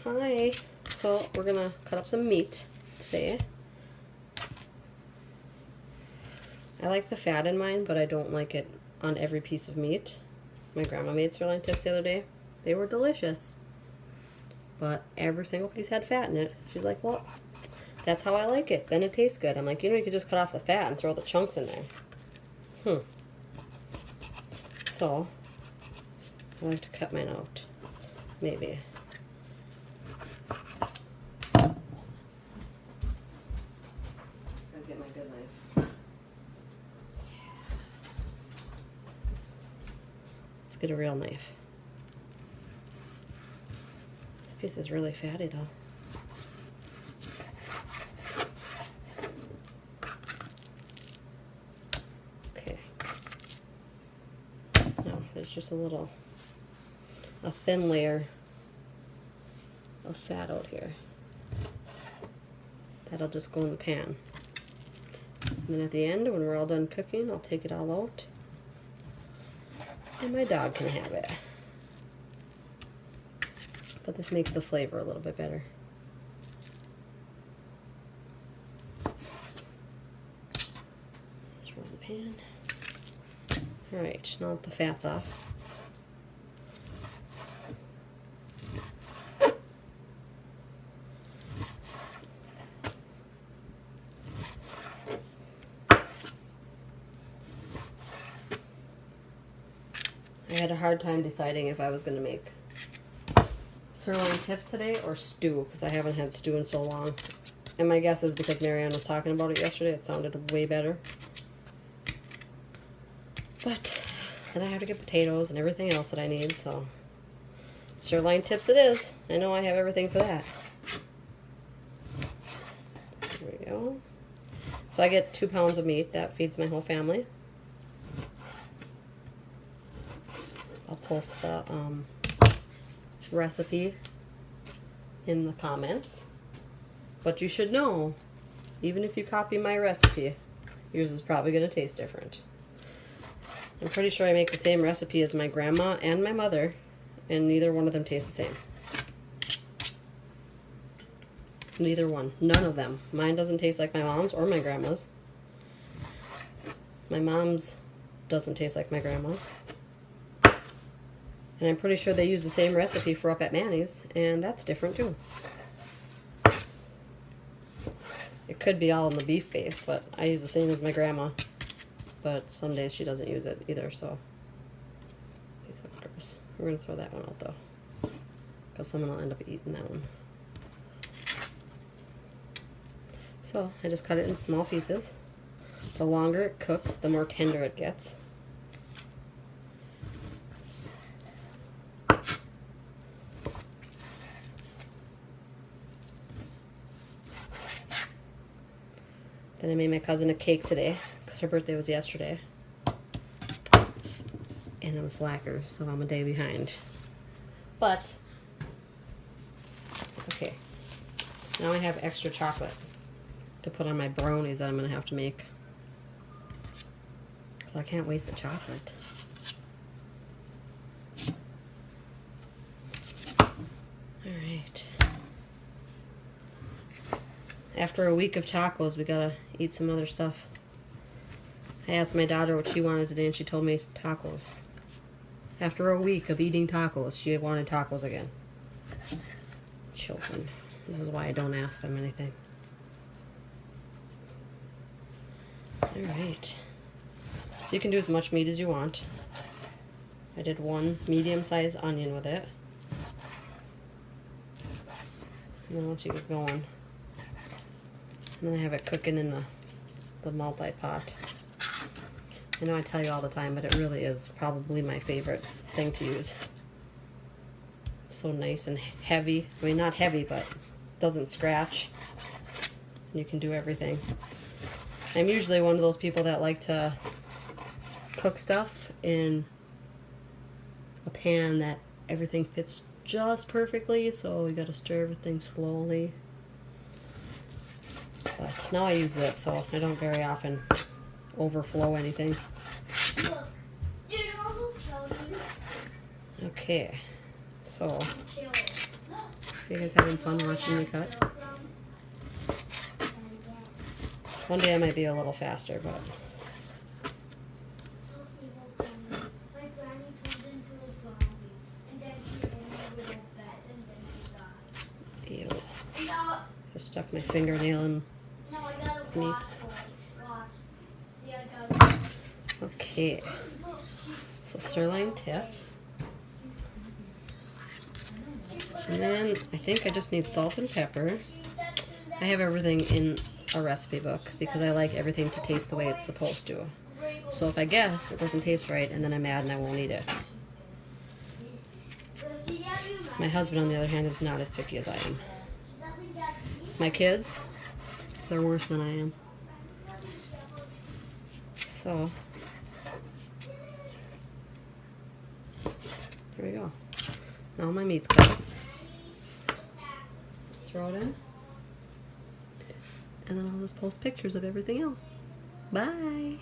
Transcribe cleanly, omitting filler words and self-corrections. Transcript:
Hi. So we're gonna cut up some meat today. I like the fat in mine, but I don't like it on every piece of meat. My grandma made sirloin tips the other day. They were delicious, but every single piece had fat in it. She's like, well, that's how I like it. Then it tastes good. I'm like, you know, you could just cut off the fat and throw the chunks in there. So I like to cut mine out. Maybe. Gotta get my good knife. Let's get a real knife. This piece is really fatty though. Okay. Now there's just a thin layer of fat out here. That'll just go in the pan. And then at the end, when we're all done cooking, I'll take it all out. And my dog can have it. But this makes the flavor a little bit better. Throw in the pan. Alright, now that the fat's off. I had a hard time deciding if I was going to make sirloin tips today or stew, because I haven't had stew in so long. And my guess is because Marianne was talking about it yesterday, it sounded way better. But then I have to get potatoes and everything else that I need, so sirloin tips it is. I know I have everything for that. There we go. So I get 2 pounds of meat. That feeds my whole family. I'll post the recipe in the comments. But you should know, even if you copy my recipe, yours is probably going to taste different. I'm pretty sure I make the same recipe as my grandma and my mother, and neither one of them tastes the same. Neither one. None of them. Mine doesn't taste like my mom's or my grandma's. My mom's doesn't taste like my grandma's. And I'm pretty sure they use the same recipe for Up at Manny's, and that's different too. It could be all in the beef base, but I use the same as my grandma. But some days she doesn't use it either, so. These look gross. We're going to throw that one out though, because someone will end up eating that one. So I just cut it in small pieces. The longer it cooks, the more tender it gets. Then I made my cousin a cake today, because her birthday was yesterday. And I'm a slacker, so I'm a day behind. But it's okay. Now I have extra chocolate to put on my brownies that I'm going to have to make. So I can't waste the chocolate. Alright. After a week of tacos, we gotta eat some other stuff. I asked my daughter what she wanted today, and she told me tacos. After a week of eating tacos, she wanted tacos again. Children. This is why I don't ask them anything. Alright. So you can do as much meat as you want. I did 1 medium-sized onion with it. And then once you get going, and then I have it cooking in the multi-pot. I know I tell you all the time, but it really is probably my favorite thing to use. It's so nice and heavy. I mean, not heavy, but doesn't scratch. You can do everything. I'm usually one of those people that like to cook stuff in a pan that everything fits just perfectly, so you gotta stir everything slowly. But now I use this, so I don't very often overflow anything. Okay, so You guys having fun watching me cut? One day I might be a little faster, but ew. Just stuck my fingernail in this meat. Okay, so sirloin tips. And then I think I just need salt and pepper. I have everything in a recipe book because I like everything to taste the way it's supposed to. So if I guess it doesn't taste right and then I'm mad and I won't eat it. My husband, on the other hand, is not as picky as I am. My kids, they're worse than I am. So, there we go. Now my meat's cut. Throw it in. And then I'll just post pictures of everything else. Bye!